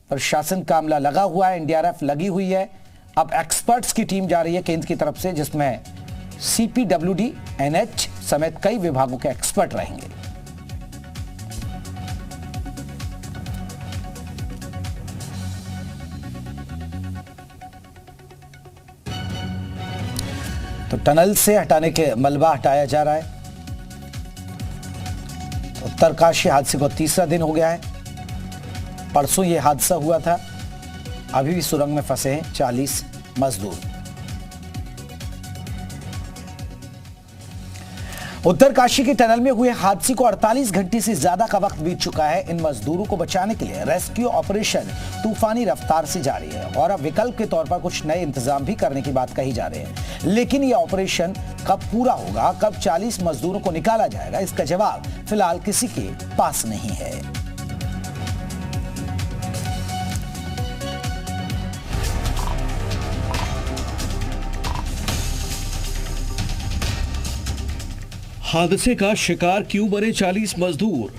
प्रशासन का अमला लगा हुआ है, एनडीआरएफ लगी हुई है। अब एक्सपर्ट्स की टीम जा रही है केंद्र की तरफ से, जिसमें सीपीडब्ल्यूडी, एनएच समेत कई विभागों के एक्सपर्ट रहेंगे। तो टनल से हटाने के मलबा हटाया जा रहा है। उत्तरकाशी हादसे को तीसरा दिन हो गया है। परसों यह हादसा हुआ था। अभी भी सुरंग में फंसे हैं 40 मजदूर। उत्तरकाशी के टनल में हुए हादसे को 48 घंटे से ज्यादा का वक्त बीत चुका है। इन मजदूरों को बचाने के लिए रेस्क्यू ऑपरेशन तूफानी रफ्तार से जारी है और अब विकल्प के तौर पर कुछ नए इंतजाम भी करने की बात कही जा रही है। लेकिन यह ऑपरेशन कब पूरा होगा, कब 40 मजदूरों को निकाला जाएगा, इसका जवाब फिलहाल किसी के पास नहीं है। हादसे का शिकार क्यों बने 40 मजदूर?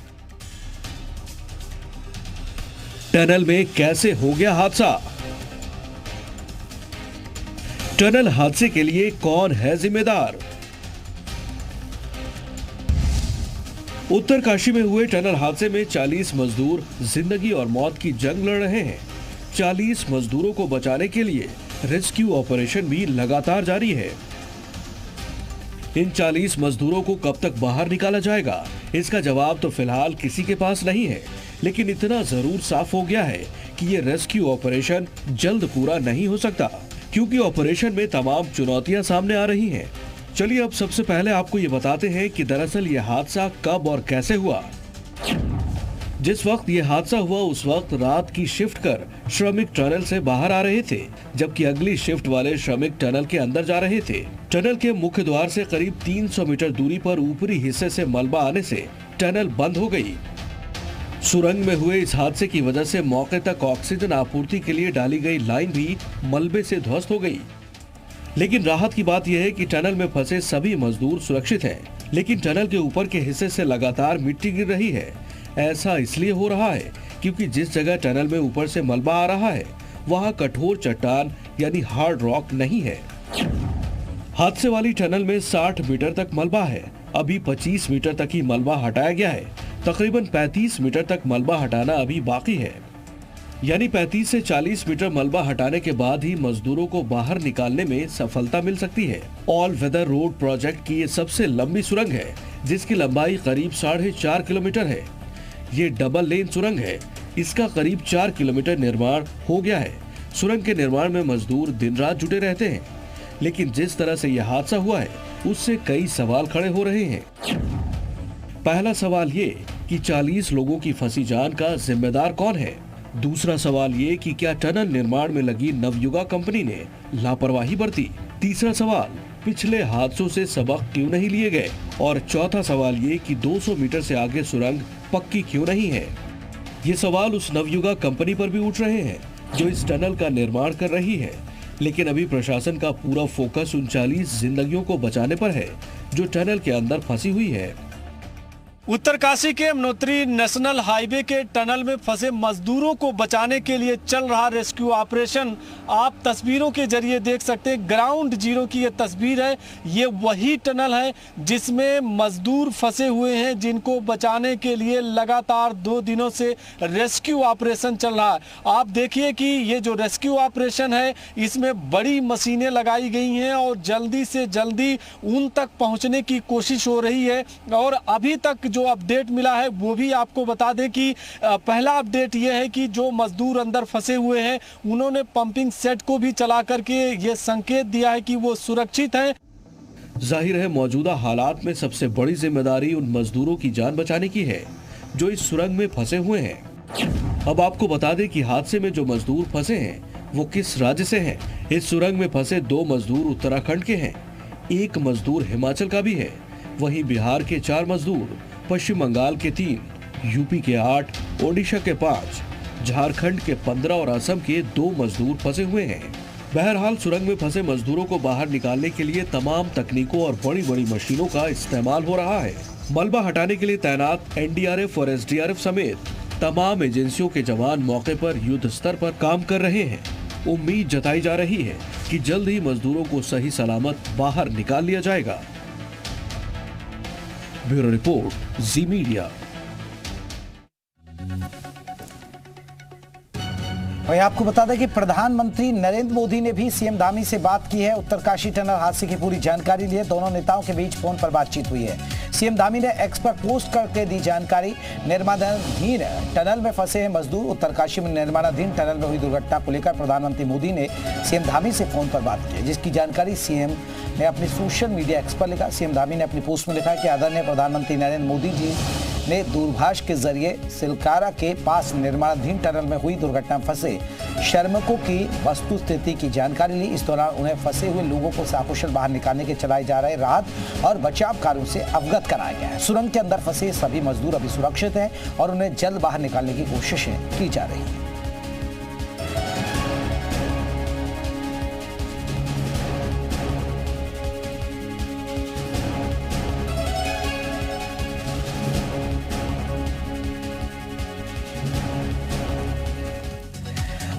टनल में कैसे हो गया हादसा? टनल हादसे के लिए कौन है जिम्मेदार? उत्तरकाशी में हुए टनल हादसे में 40 मजदूर जिंदगी और मौत की जंग लड़ रहे हैं। 40 मजदूरों को बचाने के लिए रेस्क्यू ऑपरेशन भी लगातार जारी है। इन 40 मजदूरों को कब तक बाहर निकाला जाएगा, इसका जवाब तो फिलहाल किसी के पास नहीं है। लेकिन इतना जरूर साफ हो गया है कि ये रेस्क्यू ऑपरेशन जल्द पूरा नहीं हो सकता, क्योंकि ऑपरेशन में तमाम चुनौतियां सामने आ रही हैं। चलिए अब सबसे पहले आपको ये बताते हैं कि दरअसल ये हादसा कब और कैसे हुआ। जिस वक्त ये हादसा हुआ उस वक्त रात की शिफ्ट कर श्रमिक टनल से बाहर आ रहे थे, जबकि अगली शिफ्ट वाले श्रमिक टनल के अंदर जा रहे थे। टनल के मुख्य द्वार से करीब 300 मीटर दूरी पर ऊपरी हिस्से से मलबा आने से टनल बंद हो गई। सुरंग में हुए इस हादसे की वजह से मौके तक ऑक्सीजन आपूर्ति के लिए डाली गई लाइन भी मलबे से ध्वस्त हो गई। लेकिन राहत की बात यह है कि टनल में फंसे सभी मजदूर सुरक्षित हैं। लेकिन टनल के ऊपर के हिस्से से लगातार मिट्टी गिर रही है। ऐसा इसलिए हो रहा है क्योंकि जिस जगह टनल में ऊपर से मलबा आ रहा है वहां कठोर चट्टान यानी हार्ड रॉक नहीं है। हादसे वाली टनल में 60 मीटर तक मलबा है। अभी 25 मीटर तक ही मलबा हटाया गया है। तकरीबन 35 मीटर तक मलबा हटाना अभी बाकी है। यानी 35 से 40 मीटर मलबा हटाने के बाद ही मजदूरों को बाहर निकालने में सफलता मिल सकती है। ऑल वेदर रोड प्रोजेक्ट की ये सबसे लंबी सुरंग है, जिसकी लंबाई करीब 4.5 किलोमीटर है। ये डबल लेन सुरंग है। इसका करीब 4 किलोमीटर निर्माण हो गया है। सुरंग के निर्माण में मजदूर दिन रात जुटे रहते हैं। लेकिन जिस तरह से यह हादसा हुआ है उससे कई सवाल खड़े हो रहे हैं। पहला सवाल ये कि 40 लोगों की फंसी जान का जिम्मेदार कौन है। दूसरा सवाल ये कि क्या टनल निर्माण में लगी नवयुगा कंपनी ने लापरवाही बरती। तीसरा सवाल, पिछले हादसों से सबक क्यों नहीं लिए गए। और चौथा सवाल ये कि 200 मीटर से आगे सुरंग पक्की क्यों नहीं है। ये सवाल उस नवयुगा कंपनी पर भी उठ रहे हैं जो इस टनल का निर्माण कर रही है। लेकिन अभी प्रशासन का पूरा फोकस उन 40 जिंदगियों को बचाने पर है जो टनल के अंदर फंसी हुई है। उत्तरकाशी के यमुनोत्री नेशनल हाईवे के टनल में फंसे मजदूरों को बचाने के लिए चल रहा रेस्क्यू ऑपरेशन आप तस्वीरों के जरिए देख सकते हैं। ग्राउंड जीरो की ये तस्वीर है। ये वही टनल है जिसमें मजदूर फंसे हुए हैं, जिनको बचाने के लिए लगातार 2 दिनों से रेस्क्यू ऑपरेशन चल रहा है। आप देखिए कि ये जो रेस्क्यू ऑपरेशन है इसमें बड़ी मशीनें लगाई गई हैं और जल्दी से जल्दी उन तक पहुंचने की कोशिश हो रही है। और अभी तक जो अपडेट मिला है वो भी आपको बता दें कि पहला अपडेट ये है कि जो मजदूर अंदर फंसे हुए हैं उन्होंने पंपिंग सेट को भी चला करके ये संकेत दिया है कि वो सुरक्षित हैं। जाहिर है मौजूदा हालात में सबसे बड़ी जिम्मेदारी उन मजदूरों की जान बचाने की है जो इस सुरंग में फंसे हुए हैं। अब आपको बता दें कि हादसे में जो मजदूर फंसे हैं वो किस राज्य से हैं। इस सुरंग में फंसे 2 मजदूर उत्तराखंड के हैं, 1 मजदूर हिमाचल का भी है। वहीं बिहार के 4 मजदूर, पश्चिम बंगाल के 3, यूपी के 8, ओडिशा के 5, झारखंड के 15 और असम के 2 मजदूर फंसे हुए हैं। बहरहाल सुरंग में फंसे मजदूरों को बाहर निकालने के लिए तमाम तकनीकों और बड़ी बड़ी मशीनों का इस्तेमाल हो रहा है। मलबा हटाने के लिए तैनात एनडीआरएफ और एसडीआरएफ समेत तमाम एजेंसियों के जवान मौके पर युद्ध स्तर पर काम कर रहे हैं। उम्मीद जताई जा रही है कि जल्द ही मजदूरों को सही सलामत बाहर निकाल लिया जाएगा। ब्यूरो रिपोर्ट, जी मीडिया। वहीं आपको बता दें कि प्रधानमंत्री नरेंद्र मोदी ने भी सीएम धामी से बात की है। उत्तरकाशी टनल हादसे की पूरी जानकारी ली है। दोनों नेताओं के बीच फोन पर बातचीत हुई है। सीएम धामी ने एक्स पर पोस्ट करके दी जानकारी। निर्माणाधीन टनल में फंसे हैं मजदूर। उत्तरकाशी में निर्माणाधीन टनल में हुई दुर्घटना को लेकर प्रधानमंत्री मोदी ने सीएम धामी से फोन पर बात की, जिसकी जानकारी सीएम ने अपने सोशल मीडिया एक्स पर लिखा। सीएम धामी ने अपनी पोस्ट में लिखा कि आदरणीय प्रधानमंत्री नरेंद्र मोदी जी ने दूरभाष के जरिए सिलकारा के पास निर्माणाधीन टनल में हुई दुर्घटना में फंसे श्रमिकों की वस्तुस्थिति की जानकारी ली। इस दौरान उन्हें फंसे हुए लोगों को सकुशल बाहर निकालने के चलाए जा रहे राहत और बचाव कार्यों से अवगत कराया गया है। सुरंग के अंदर फंसे सभी मजदूर अभी सुरक्षित हैं और उन्हें जल्द बाहर निकालने की कोशिशें की जा रही हैं।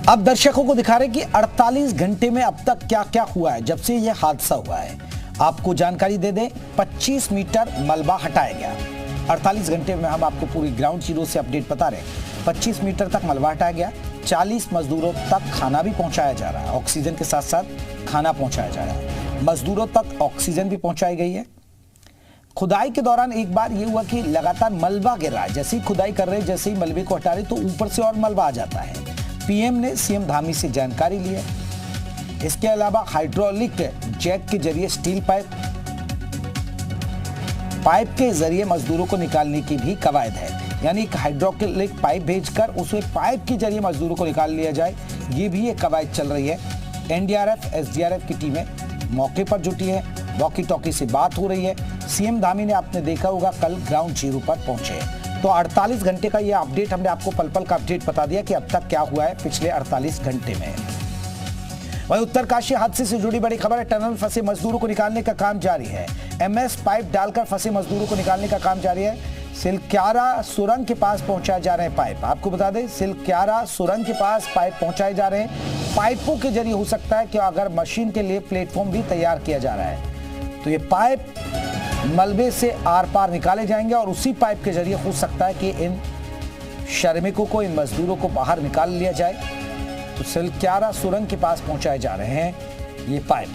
अब दर्शकों को दिखा रहे कि 48 घंटे में अब तक क्या क्या हुआ है जब से यह हादसा हुआ है। आपको जानकारी दे दें, 25 मीटर मलबा हटाया गया। 48 घंटे में हम आपको पूरी ग्राउंड जीरो से अपडेट बता रहे हैं। 25 मीटर तक मलबा हटाया गया। 40 मजदूरों तक खाना भी पहुंचाया जा रहा है। ऑक्सीजन के साथ साथ खाना पहुंचाया जा रहा है। मजदूरों तक ऑक्सीजन भी पहुंचाई गई है। खुदाई के दौरान एक बार यह हुआ कि लगातार मलबा गिर रहा है। जैसे ही खुदाई कर रहे, जैसे ही मलबे को हटा रहे तो ऊपर से और मलबा आ जाता है। पीएम ने सीएम धामी से जानकारी ली है। इसके अलावा हाइड्रोलिक जैक के जरिए स्टील पाइप के जरिए मजदूरों को निकालने की भी कवायद है। यानी एक हाइड्रोलिक पाइप भेजकर उसे पाइप के जरिए मजदूरों को निकाल लिया जाए, ये भी एक कवायद चल रही है। एनडीआरएफ, एसडीआरएफ की टीमें मौके पर जुटी है। वॉकी टॉकी से बात हो रही है। सीएम धामी ने आपने देखा होगा कल ग्राउंड जीरो पर पहुंचे। तो 48 घंटे का ये अपडेट हमने आपको पल पल का अपडेट बता दिया कि अब तक क्या हुआ है पिछले 48 घंटे में। वहीं उत्तरकाशी हादसे से जुड़ी बड़ी खबर है। टनल में फंसे मजदूरों को निकालने का काम जारी है। एमएस पाइप डालकर फंसे मजदूरों को निकालने का काम जारी है। सिलक्यारा सुरंग के पास पहुंचाए जा रहे हैं पाइप। आपको बता दें, सिलक्यारा सुरंग के पास पाइप पहुंचाए जा रहे हैं। पाइपों के जरिए हो सकता है कि अगर मशीन के लिए प्लेटफॉर्म भी तैयार किया जा रहा है तो ये पाइप मलबे से आर पार निकाले जाएंगे और उसी पाइप के जरिए हो सकता है कि इन श्रमिकों को, इन मजदूरों को बाहर निकाल लिया जाए। तो सिलक्यारा सुरंग के पास पहुंचाए जा रहे हैं ये पाइप।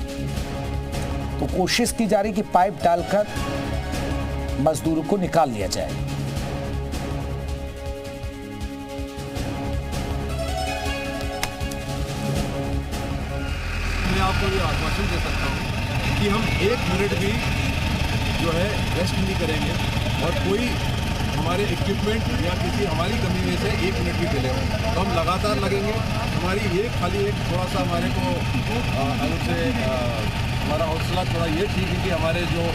तो कोशिश की जा रही कि पाइप डालकर मजदूरों को निकाल लिया जाए। मैं आपको ये आश्वासन दे सकता हूं कि हम 1 मिनट भी जो है रेस्ट नहीं करेंगे और कोई हमारे इक्विपमेंट या किसी हमारी कमी में से 1 मिनट भी डिले हो तो हम लगातार लगेंगे। हमारी ये खाली एक थोड़ा सा हमारे को से हमारा हौसला थोड़ा ये ठीक है कि हमारे जो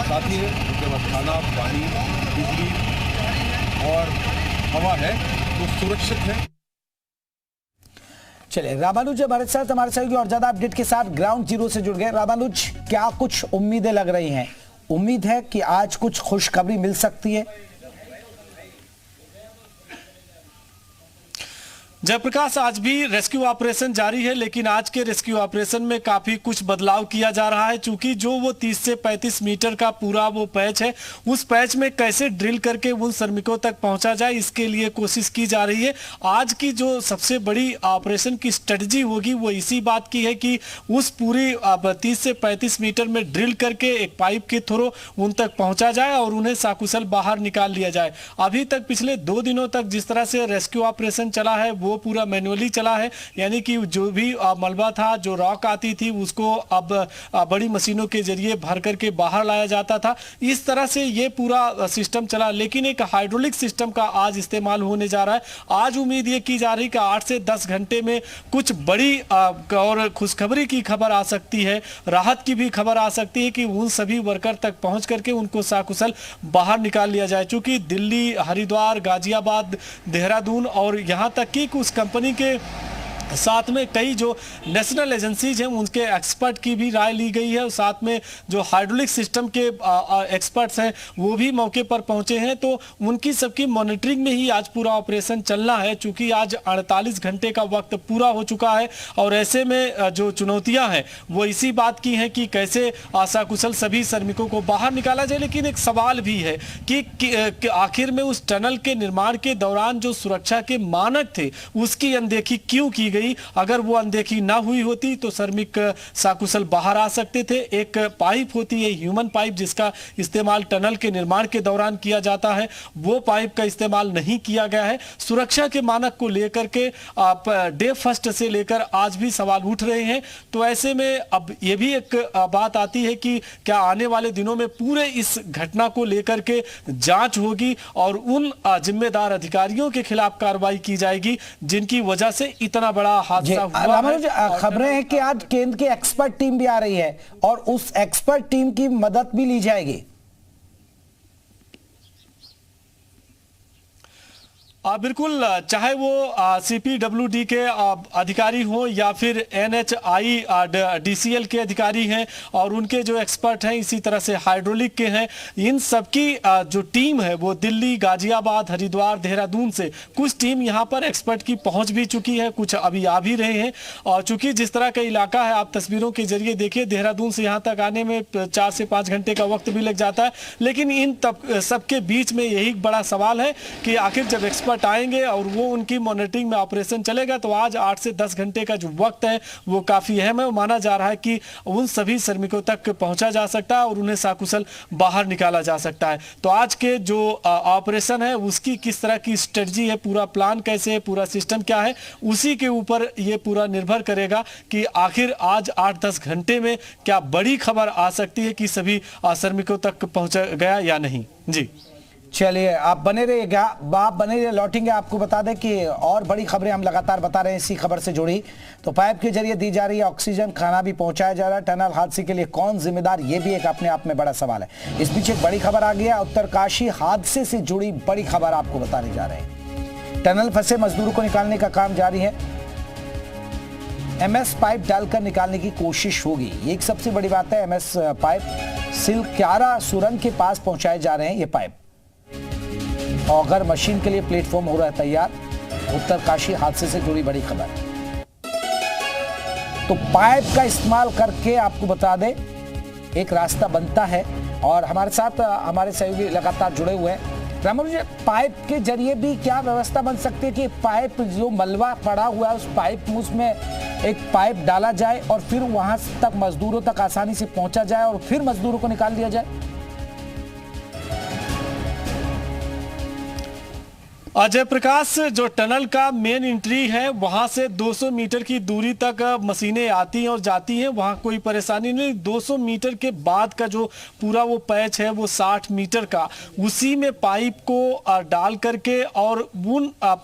साथी हैं उनके पास खाना, पानी, बिजली और हवा है तो सुरक्षित है। चलिए, रामानुज हमारे सहयोगी और ज्यादा अपडेट के साथ ग्राउंड जीरो से जुड़ गए। रामानुज, क्या कुछ उम्मीदें लग रही हैं? उम्मीद है कि आज कुछ खुशखबरी मिल सकती है। जयप्रकाश, आज भी रेस्क्यू ऑपरेशन जारी है, लेकिन आज के रेस्क्यू ऑपरेशन में काफी कुछ बदलाव किया जा रहा है। चूंकि जो वो 30 से 35 मीटर का पूरा वो पैच है, उस पैच में कैसे ड्रिल करके उन श्रमिकों तक पहुंचा जाए, इसके लिए कोशिश की जा रही है। आज की जो सबसे बड़ी ऑपरेशन की स्ट्रेटजी होगी वो इसी बात की है कि उस पूरी 30 से 35 मीटर में ड्रिल करके एक पाइप के थ्रू उन तक पहुंचा जाए और उन्हें सकुशल बाहर निकाल लिया जाए। अभी तक पिछले 2 दिनों तक जिस तरह से रेस्क्यू ऑपरेशन चला है वो पूरा मैनुअली चला है। यानी कि जो भी मलबा था, जो रॉक आती थी, उसको अब बड़ी मशीनों के जरिए भर करके बाहर लाया जाता था। इस तरह से ये पूरा सिस्टम चला, लेकिन एक हाइड्रोलिक सिस्टम का आज इस्तेमाल होने जा रहा है। आज उम्मीद ये की जा रही कि 8 से 10 घंटे में कुछ बड़ी और खुशखबरी की खबर आ सकती है, राहत की भी खबर आ सकती है कि उन सभी वर्कर तक पहुंच करके उनको सकुशल बाहर निकाल लिया जाए। चूंकि दिल्ली, हरिद्वार, गाजियाबाद, देहरादून और यहां तक कि कुछ कंपनी के साथ में कई जो नेशनल एजेंसीज हैं उनके एक्सपर्ट की भी राय ली गई है और साथ में जो हाइड्रोलिक सिस्टम के एक्सपर्ट्स हैं वो भी मौके पर पहुंचे हैं। तो उनकी सबकी मॉनिटरिंग में ही आज पूरा ऑपरेशन चलना है, चूंकि आज 48 घंटे का वक्त पूरा हो चुका है और ऐसे में जो चुनौतियां हैं वो इसी बात की हैं कि कैसे आशाकुशल सभी श्रमिकों को बाहर निकाला जाए। लेकिन एक सवाल भी है कि आखिर में उस टनल के निर्माण के दौरान जो सुरक्षा के मानक थे उसकी अनदेखी क्यों की गई? अगर वो अनदेखी ना हुई होती तो श्रमिक सकुशल बाहर आ सकते थे। एक पाइप होती है ह्यूमन पाइप जिसका इस्तेमाल टनल के निर्माण के दौरान किया जाता है, वो पाइप का इस्तेमाल नहीं किया गया है। सुरक्षा के मानक को लेकर के डे फर्स्ट से लेकर आज भी सवाल उठ रहे हैं। तो ऐसे में अब ये भी एक बात आती है कि क्या आने वाले दिनों में पूरे इस घटना को लेकर के जांच होगी और उन जिम्मेदार अधिकारियों के खिलाफ कार्रवाई की जाएगी जिनकी वजह से इतना बड़ा हादसा हुआ है। खबरें हैं कि आज केंद्र की एक्सपर्ट टीम भी आ रही है और उस एक्सपर्ट टीम की मदद भी ली जाएगी। बिल्कुल, चाहे वो CPWD के अधिकारी हो या फिर NHI DCL के अधिकारी हैं और उनके जो एक्सपर्ट हैं, इसी तरह से हाइड्रोलिक के हैं, इन सबकी जो टीम है वो दिल्ली, गाजियाबाद, हरिद्वार, देहरादून से कुछ टीम यहाँ पर एक्सपर्ट की पहुंच भी चुकी है, कुछ अभी आ भी रहे हैं। और चूंकि जिस तरह का इलाका है आप तस्वीरों के जरिए देखिए, देहरादून से यहाँ तक आने में 4 से 5 घंटे का वक्त भी लग जाता है। लेकिन इन सबके बीच में यही बड़ा सवाल है कि आखिर जब एक्सपर्ट आएंगे और वो उनकी मॉनिटरिंग में ऑपरेशन चलेगा तो आज 8 से 10 घंटे का जो वक्त है वो काफी अहम है। माना जा रहा है कि उन सभी श्रमिकों तक पहुंचा जा सकता है और उन्हें सकुशल बाहर निकाला जा सकता है। तो आज के जो ऑपरेशन है उसकी किस तरह की स्ट्रेटजी है, पूरा प्लान कैसे है, पूरा सिस्टम क्या है, उसी के ऊपर ये पूरा निर्भर करेगा कि आखिर आज 8-10 घंटे में क्या बड़ी खबर आ सकती है कि सभी श्रमिकों तक पहुंच गया या नहीं। जी चलिए, आप बने रहिए, लौटेंगे आपको बता दें कि और बड़ी खबरें हम लगातार बता रहे हैं इसी खबर से जुड़ी। तो पाइप के जरिए दी जा रही है ऑक्सीजन, खाना भी पहुंचाया जा रहा है। टनल हादसे के लिए कौन जिम्मेदार, ये भी एक अपने आप में बड़ा सवाल है। इस बीच एक बड़ी खबर आ गई है, उत्तरकाशी हादसे से जुड़ी बड़ी खबर आपको बताने जा रहे हैं। टनल फंसे मजदूरों को निकालने का काम जारी है। MS पाइप डालकर निकालने की कोशिश होगी, ये एक सबसे बड़ी बात है। MS पाइप सिलक्यारा सुरंग के पास पहुंचाए जा रहे हैं। ये पाइप ऑगर मशीन के लिए प्लेटफॉर्म हो रहा है तैयार। उत्तरकाशी हादसे से जुड़ी बड़ी खबर। तो पाइप का इस्तेमाल करके आपको बता दें एक रास्ता बनता है और हमारे साथ हमारे सहयोगी लगातार जुड़े हुए हैं। रामू जी, पाइप के जरिए भी क्या व्यवस्था बन सकती है कि पाइप जो मलबा पड़ा हुआ है उस पाइप उसमें एक पाइप डाला जाए और फिर वहां तक मजदूरों तक आसानी से पहुंचा जाए और फिर मजदूरों को निकाल दिया जाए? अजय प्रकाश, जो टनल का मेन एंट्री है वहां से 200 मीटर की दूरी तक मशीनें आती हैं और जाती हैं, वहां कोई परेशानी नहीं। 200 मीटर के बाद का जो पूरा वो पैच है वो 60 मीटर का, उसी में पाइप को डाल करके और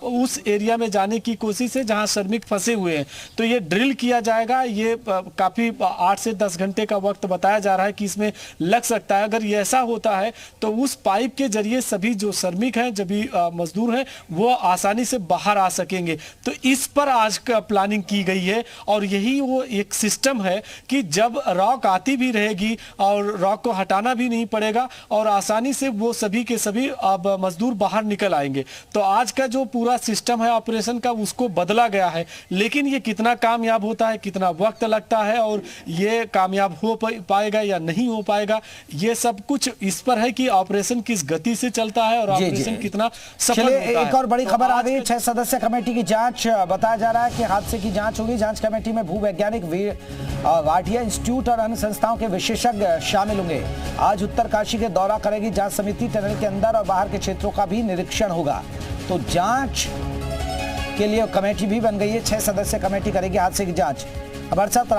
उस एरिया में जाने की कोशिश है जहां श्रमिक फंसे हुए हैं। तो ये ड्रिल किया जाएगा। ये काफी 8 से 10 घंटे का वक्त बताया जा रहा है कि इसमें लग सकता है। अगर ये ऐसा होता है तो उस पाइप के जरिए सभी जो श्रमिक हैं, जब भी मजदूर वो आसानी से बाहर आ सकेंगे। तो इस पर आज का प्लानिंग की गई है और यही वो एक सिस्टम है कि जब रॉक आती भी रहेगी और रॉक को हटाना भी नहीं पड़ेगा और आसानी से वो सभी के सभी अब मजदूर बाहर निकल आएंगे। तो आज का जो पूरा सिस्टम है ऑपरेशन का उसको बदला गया है। लेकिन ये कितना कामयाब होता है, कितना वक्त लगता है और ये कामयाब हो पाएगा या नहीं हो पाएगा, ये सब कुछ इस पर है कि ऑपरेशन किस गति से चलता है और ऑपरेशन कितना सफल। एक और बड़ी खबर आ गई, 6 सदस्यीय कमेटी की जांच। बताया जा रहा है कि हादसे की जांच होगी। जांच कमेटी में भूवैज्ञानिक वाटिया इंस्टीट्यूट और अन्य संस्थाओं के विशेषज्ञ शामिल होंगे। आज उत्तरकाशी के दौरा करेगी जांच समिति। टनल के अंदर और बाहर के क्षेत्रों का भी निरीक्षण होगा। तो जांच के लिए कमेटी भी बन गई है। 6 सदस्यीय कमेटी करेगी हादसे की जांच। हमारे साथ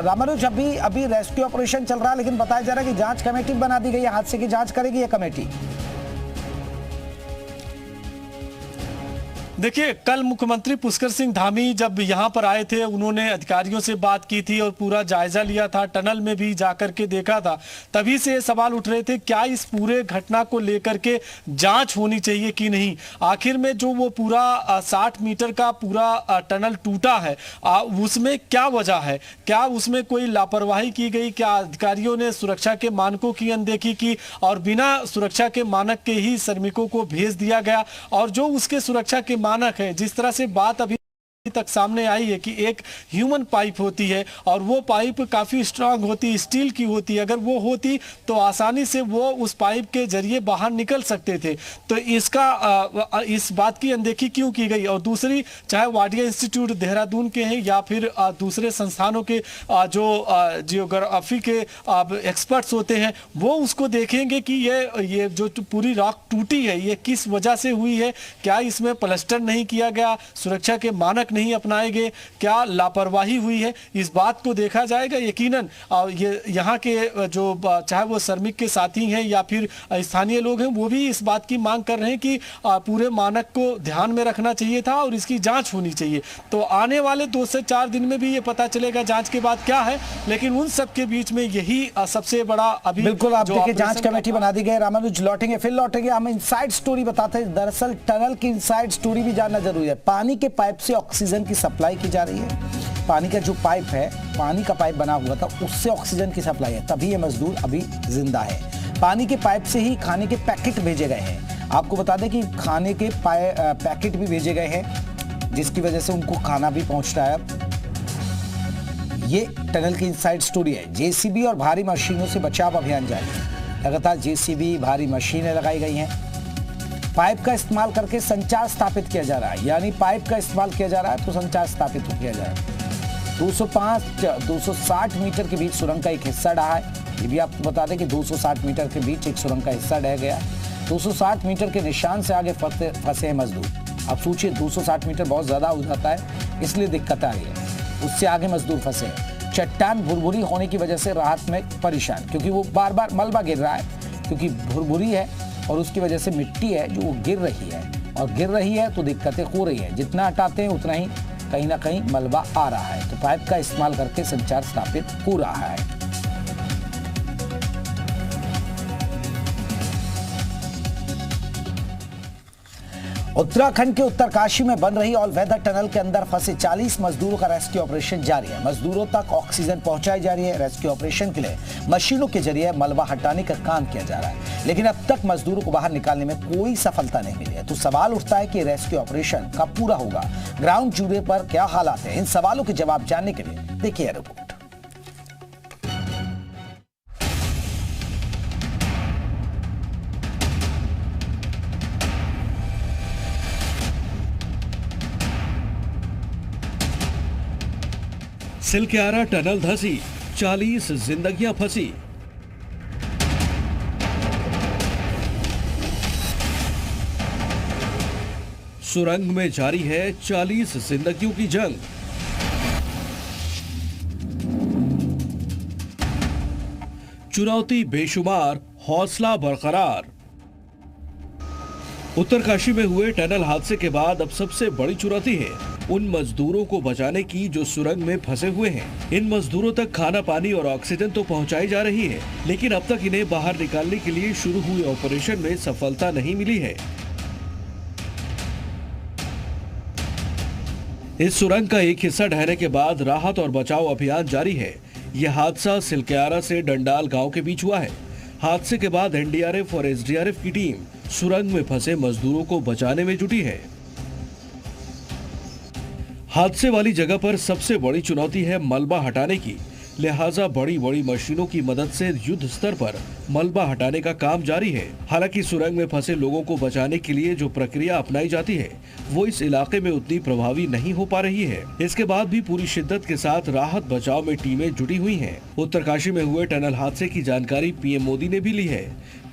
रामानुज, अभी रेस्क्यू ऑपरेशन चल रहा है लेकिन बताया जा रहा है कि जांच कमेटी बना दी गई है, हादसे की जांच करेगी यह कमेटी। देखिए, कल मुख्यमंत्री पुष्कर सिंह धामी जब यहाँ पर आए थे, उन्होंने अधिकारियों से बात की थी और पूरा जायजा लिया था, टनल में भी जाकर के देखा था। तभी से सवाल उठ रहे थे, क्या इस पूरे घटना को लेकर के जांच होनी चाहिए कि नहीं। आखिर में जो वो पूरा 60 मीटर का पूरा टनल टूटा है, उसमें क्या वजह है, क्या उसमें कोई लापरवाही की गई, क्या अधिकारियों ने सुरक्षा के मानकों की अनदेखी की और बिना सुरक्षा के मानक के ही श्रमिकों को भेज दिया गया। और जो उसके सुरक्षा के मानक है, जिस तरह से बात अभी तक सामने आई है कि एक ह्यूमन पाइप होती है और वो पाइप काफी स्ट्रांग होती है, स्टील की होती है। अगर वो होती तो आसानी से वो उस पाइप के जरिए बाहर निकल सकते थे। तो इस बात की अनदेखी क्यों की गई। और दूसरी, चाहे वाडिया इंस्टीट्यूट देहरादून के हैं या फिर दूसरे संस्थानों के जो जियोग्राफी के एक्सपर्ट्स होते हैं, वो उसको देखेंगे कि ये जो पूरी रॉक टूटी है, ये किस वजह से हुई है। क्या इसमें प्लास्टर नहीं किया गया, सुरक्षा के मानक नहीं अपनाए गए, क्या लापरवाही हुई है, इस बात को देखा जाएगा। यकीनन ये यहाँ के जो चाहे वो श्रमिक के साथी हैं या फिर स्थानीय लोग हैं, वो भी इस बात की मांग कर रहे हैं कि पूरे मानक को ध्यान में रखना चाहिए था और इसकी जांच होनी चाहिए। तो आने वाले 2 से 4 दिन में भी ये पता चलेगा जांच के बाद क्या है। लेकिन उन सब के बीच में यही सबसे बड़ा अभी बिल्कुल आप देखिए, जांच कमेटी बना दी गई। रामानुज लौटेंगे, फिर लौटेंगे। हम इनसाइड स्टोरी बताते हैं। दरअसल टनल की इनसाइड स्टोरी भी जानना जरूरी है। पानी के पाइप से ऑक्सीजन की सप्लाई की जा रही है। पानी का जो पाइप है, पानी का पाइप बना हुआ था, उससे ऑक्सीजन की सप्लाई है, तभी ये मजदूर अभी जिंदा है। पानी के पाइप से ही खाने के पैकेट भेजे गए हैं। आपको बता दें कि खाने के पैकेट भी भेजे गए हैं, जिसकी वजह से उनको खाना भी पहुंच रहा है। ये टनल की इनसाइड स्टोरी है। जेसीबी और भारी मशीनों से बचाव अभियान जारी है। लगातार जेसीबी, भारी मशीनें लगाई गई हैं। पाइप का इस्तेमाल करके संचार स्थापित किया जा रहा है, यानी पाइप का इस्तेमाल किया जा रहा है तो संचार स्थापित किया जा रहा है। 260 मीटर के बीच सुरंग का एक हिस्सा ढहा है। ये भी आपको बता दें कि 260 मीटर के बीच एक सुरंग का हिस्सा ढह गया। 260 मीटर के निशान से आगे फंसे हैं मजदूर। अब सोचिए, 260 मीटर बहुत ज्यादा हो जाता है, इसलिए दिक्कत आ रही है। उससे आगे मजदूर फंसे हैं। चट्टान भुरभुरी होने की वजह से राहत में परेशान, क्योंकि वो बार बार मलबा गिर रहा है, क्योंकि भुरभुरी है और उसकी वजह से मिट्टी है जो वो गिर रही है, और गिर रही है तो दिक्कतें हो रही है। जितना हटाते हैं उतना ही कहीं ना कहीं मलबा आ रहा है। तो पाइप का इस्तेमाल करके संचार स्थापित हो रहा है। उत्तराखंड के उत्तरकाशी में बन रही ऑल वेदर टनल के अंदर फंसे 40 मजदूरों का रेस्क्यू ऑपरेशन जारी है। मजदूरों तक ऑक्सीजन पहुंचाई जा रही है। रेस्क्यू ऑपरेशन के लिए मशीनों के जरिए मलबा हटाने का काम किया जा रहा है, लेकिन अब तक मजदूरों को बाहर निकालने में कोई सफलता नहीं मिली है। तो सवाल उठता है कि रेस्क्यू ऑपरेशन कब पूरा होगा, ग्राउंड जीरो पर क्या हालात है। इन सवालों के जवाब जानने के लिए देखिए रिपोर्ट। सिलक्यारा टनल धसी, 40 जिंदगियां फंसी। सुरंग में जारी है 40 जिंदगियों की जंग। चुनौती बेशुमार, हौसला बरकरार। उत्तरकाशी में हुए टनल हादसे के बाद अब सबसे बड़ी चुनौती है उन मजदूरों को बचाने की जो सुरंग में फंसे हुए हैं। इन मजदूरों तक खाना, पानी और ऑक्सीजन तो पहुंचाई जा रही है, लेकिन अब तक इन्हें बाहर निकालने के लिए शुरू हुए ऑपरेशन में सफलता नहीं मिली है। इस सुरंग का एक हिस्सा ढहने के बाद राहत और बचाव अभियान जारी है। यह हादसा सिलक्यारा से डंडाल गांव के बीच हुआ है। हादसे के बाद एनडीआरएफ और एसडीआरएफ की टीम सुरंग में फंसे मजदूरों को बचाने में जुटी है। हादसे वाली जगह पर सबसे बड़ी चुनौती है मलबा हटाने की, लिहाजा बड़ी बड़ी मशीनों की मदद से युद्ध स्तर पर मलबा हटाने का काम जारी है। हालांकि सुरंग में फंसे लोगों को बचाने के लिए जो प्रक्रिया अपनाई जाती है वो इस इलाके में उतनी प्रभावी नहीं हो पा रही है। इसके बाद भी पूरी शिद्दत के साथ राहत बचाव में टीमें जुटी हुई हैं। उत्तरकाशी में हुए टनल हादसे की जानकारी पीएम मोदी ने भी ली है।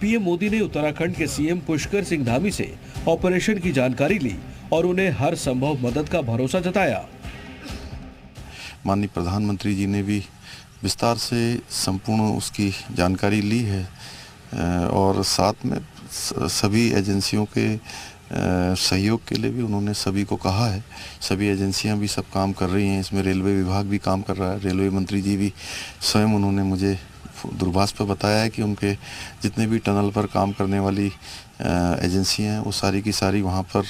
पीएम मोदी ने उत्तराखंड के सीएम पुष्कर सिंह धामी से ऑपरेशन की जानकारी ली और उन्हें हर संभव मदद का भरोसा जताया। माननीय प्रधानमंत्री जी ने भी विस्तार से संपूर्ण उसकी जानकारी ली है और साथ में सभी एजेंसियों के सहयोग के लिए भी उन्होंने सभी को कहा है। सभी एजेंसियां भी सब काम कर रही हैं, इसमें रेलवे विभाग भी काम कर रहा है। रेलवे मंत्री जी भी स्वयं उन्होंने मुझे दूरभाष पर बताया है कि उनके जितने भी टनल पर काम करने वाली एजेंसियां हैं वो सारी की सारी वहां पर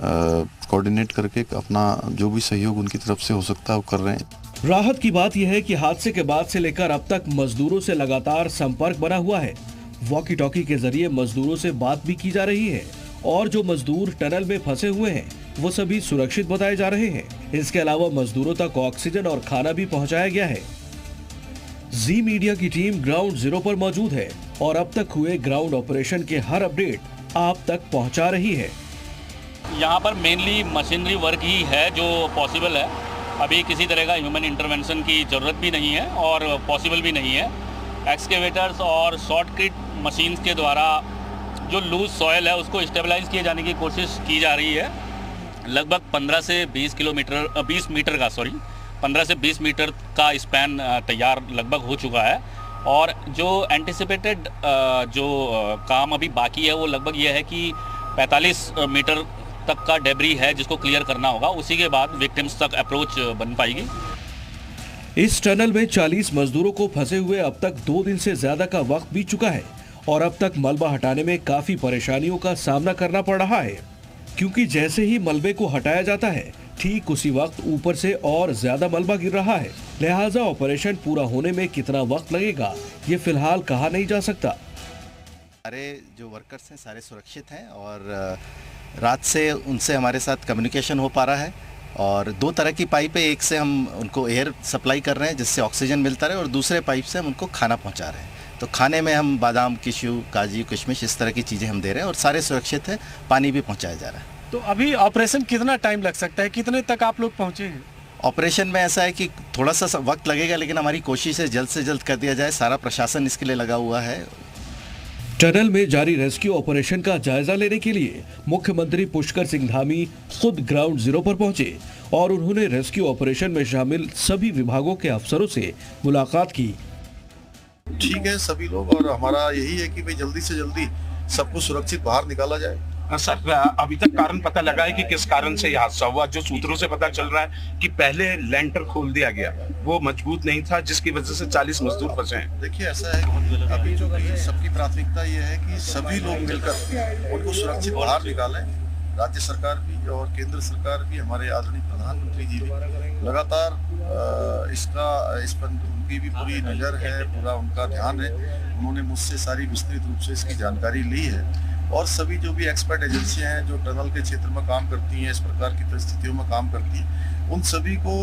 कोऑर्डिनेट करके अपना जो भी सहयोग उनकी तरफ से हो सकता है वो कर रहे हैं। राहत की बात यह है कि हादसे के बाद से लेकर अब तक मजदूरों से लगातार संपर्क बना हुआ है। वॉकी टॉकी के जरिए मजदूरों से बात भी की जा रही है और जो मजदूर टनल में फंसे हुए हैं वो सभी सुरक्षित बताए जा रहे हैं। इसके अलावा मजदूरों तक ऑक्सीजन और खाना भी पहुंचाया गया है। जी मीडिया की टीम ग्राउंड जीरो पर मौजूद है और अब तक हुए ग्राउंड ऑपरेशन के हर अपडेट आप तक पहुंचा रही है। यहाँ पर मेनली मशीनरी वर्क ही है जो पॉसिबल है। अभी किसी तरह का ह्यूमन इंटरवेंशन की ज़रूरत भी नहीं है और पॉसिबल भी नहीं है। एक्सकेवेटर्स और शॉर्टकट मशीन्स के द्वारा जो लूज सॉयल है उसको स्टेबलाइज किए जाने की कोशिश की जा रही है। लगभग 15 से 20 मीटर का स्पैन तैयार लगभग हो चुका है और जो एंटिसिपेटेड जो काम अभी बाकी है वो लगभग ये है कि 45 मीटर तक का डेब्री है जिसको क्लियर करना होगा। उसी के बाद विक्टिम्स तक अप्रोच बन पाएगी। इस टनल में 40 मजदूरों को फंसे हुए अब तक 2 दिन से ज्यादा का वक्त बीत चुका है और अब तक मलबा हटाने में काफी परेशानियों का सामना करना पड़ रहा है, क्योंकि जैसे ही मलबे को हटाया जाता है ठीक उसी वक्त ऊपर से और ज्यादा मलबा गिर रहा है। लिहाजा ऑपरेशन पूरा होने में कितना वक्त लगेगा ये फिलहाल कहा नहीं जा सकता। सारे जो वर्कर्स हैं सारे सुरक्षित हैं और रात से उनसे हमारे साथ कम्युनिकेशन हो पा रहा है और 2 तरह की पाइप है। एक से हम उनको एयर सप्लाई कर रहे हैं जिससे ऑक्सीजन मिलता रहे और दूसरे पाइप से हम उनको खाना पहुंचा रहे हैं। तो खाने में हम बादाम, किशु, काजू, किशमिश इस तरह की चीज़ें हम दे रहे हैं और सारे सुरक्षित है। पानी भी पहुंचाया जा रहा है। तो अभी ऑपरेशन कितना टाइम लग सकता है, कितने तक आप लोग पहुँचे हैं? ऑपरेशन में ऐसा है कि थोड़ा सा वक्त लगेगा लेकिन हमारी कोशिश है जल्द से जल्द कर दिया जाए। सारा प्रशासन इसके लिए लगा हुआ है। टनल में जारी रेस्क्यू ऑपरेशन का जायजा लेने के लिए मुख्यमंत्री पुष्कर सिंह धामी खुद ग्राउंड जीरो पर पहुंचे और उन्होंने रेस्क्यू ऑपरेशन में शामिल सभी विभागों के अफसरों से मुलाकात की। ठीक है सभी लोग, और हमारा यही है कि भाई जल्दी से जल्दी सबको सुरक्षित बाहर निकाला जाए। सर, अभी तक कारण पता लगा है कि किस कारण से यह हादसा हुआ? जो सूत्रों से पता चल रहा है कि पहले लेंटर खोल दिया गया, वो मजबूत नहीं था जिसकी वजह से 40 मजदूर फंसे हैं। देखिए ऐसा है अभी जो सबकी प्राथमिकता ये है कि सभी लोग मिलकर उनको सुरक्षित बाहर निकालें। राज्य सरकार भी और केंद्र सरकार भी, हमारे आदरणीय प्रधानमंत्री जी भी लगातार इस पर उनकी भी पूरी नज़र है, पूरा उनका ध्यान है। उन्होंने मुझसे सारी विस्तृत रूप से इसकी जानकारी ली है और सभी जो भी एक्सपर्ट एजेंसियां हैं जो टनल के क्षेत्र में काम करती हैं, इस प्रकार की परिस्थितियों में काम करती हैं, उन सभी को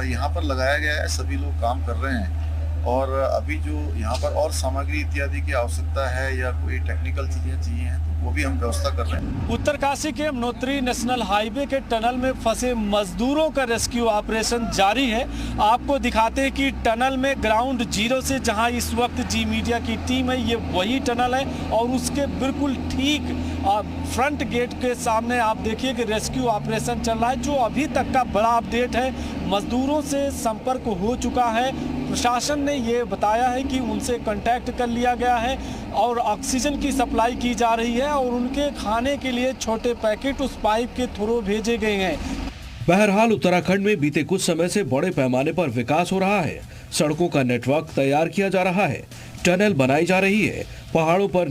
यहाँ पर लगाया गया है। सभी लोग काम कर रहे हैं और अभी जो यहाँ पर और सामग्री इत्यादि की आवश्यकता है या कोई टेक्निकल चीजें चाहिए हैं तो वो भी हम व्यवस्था कर रहे हैं। उत्तरकाशी के यमुनोत्री नेशनल हाईवे के टनल में फंसे मजदूरों का रेस्क्यू ऑपरेशन जारी है। आपको दिखाते हैं कि टनल में ग्राउंड जीरो से जहां इस वक्त जी मीडिया की टीम है, ये वही टनल है और उसके बिल्कुल ठीक फ्रंट गेट के सामने आप देखिए कि रेस्क्यू ऑपरेशन चल रहा है। जो अभी तक का बड़ा अपडेट है, मजदूरों से संपर्क हो चुका है। प्रशासन ने ये बताया है कि उनसे कांटेक्ट कर लिया गया है और ऑक्सीजन की सप्लाई की जा रही है और उनके खाने के लिए छोटे पैकेट उस पाइप के थ्रू भेजे गए हैं। बहरहाल उत्तराखंड में बीते कुछ समय से बड़े पैमाने पर विकास हो रहा है। सड़कों का नेटवर्क तैयार किया जा रहा है, टनल बनाई जा रही है, पहाड़ों पर